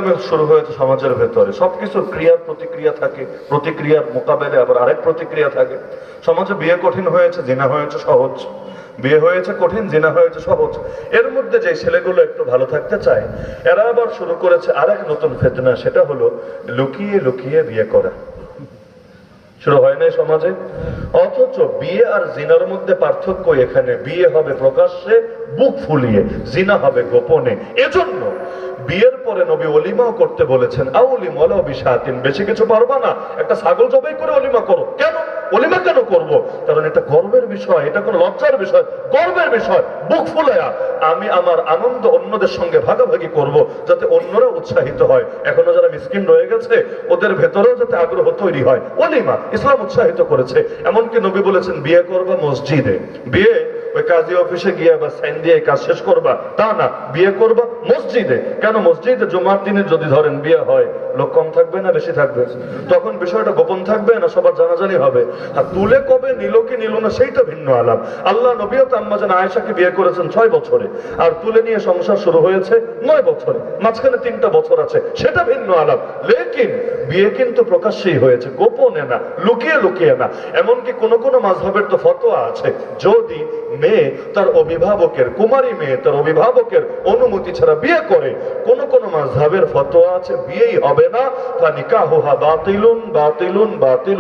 প্রবলেমে শুরু হয়েছে সমাজের ভেতরে। সবকিছুর ক্রিয়ার প্রতিক্রিয়া থাকে, প্রতিক্রিয়ার মোকাবেলে আবার আরেক প্রতিক্রিয়া থাকে। সমাজে বিয়ে কঠিন হয়েছে, জিনা হয়েছে সহজ। বিয়ে হয়েছে কঠিন, জিনা হয়েছে সহজ। এর মধ্যে যে ছেলেগুলো একটু ভালো থাকতে চায়, এরা আবার শুরু করেছে আরেক নতুন ফিতনা, সেটা হলো লুকিয়ে লুকিয়ে বিয়ে করা। শুরু হয় নাই সমাজে? অথচ বিয়ে আর জিনার মধ্যে পার্থক্য এখানে, বিয়ে হবে প্রকাশ্যে বুক ফুলিয়ে, জিনা হবে গোপনে। এজন্য বিয়ের পরে নবী ওলিমাও করতে বলেছেন, আউলিম ওয়ালাউ বিশাতিন, বেশি কিছু পারবা না, একটা ছাগল জবাই করে ওলিমা করো। কেন ওলিমা কেন করব? কারণ এটা গর্বের বিষয়, এটা কোনো লজ্জার বিষয়, গর্বের বিষয়। বুক ফুলায়া আমি আমার আনন্দ অন্যদের সঙ্গে ভাগাভাগি করব, যাতে অন্যরা উৎসাহিত হয়। এখনো যারা মিসকিন রয়ে গেছে ওদের ভেতরেও যাতে আগ্রহ তৈরি হয়। ওলিমা ইসলাম উৎসাহিত করেছে। এমনকি নবী বলেছেন বিয়ে করবা মসজিদে। বিয়ে ওই কাজী অফিসে গিয়ে বা সাইন দিয়ে কাজ শেষ করবা তা না, বিয়ে করবা মসজিদে। কেন? মসজিদে জুমার দিনে যদি ধরেন বিয়ে হয়, লোক কম থাকবে না বেশি থাকবে? তখন বিষয়টা গোপন থাকবে না সবার জানাজানি হবে? আর তুলে কবে নিল কি নিল না সেইটা ভিন্ন আলাপ। আল্লাহ নবীও তো আম্মা জান আয়েশাকে বিয়ে করেছেন 6 বছরে, আর তুলে নিয়ে সংসার শুরু হয়েছে 9 বছরে, মাঝখানে 3টা বছর আছে, সেটা ভিন্ন আলাপ। লেকিন বিয়ে কিন্তু প্রকাশ্যেই হয়েছে, গোপনে না, লুকিয়ে লুকিয়ে না। এমনকি কোন কোন মাযহাবের তো ফতোয়া আছে, যদি মেয়ে তার অভিভাবকের, কুমারী মেয়ে তার অভিভাবকের অনুমতি ছাড়া বিয়ে করে, কোন কোন মাযহাবের ফতোয়া আছে বিয়েই হবে না, ফানিকাহুহা বাতিলুন বাতিলুন বাতিলুন।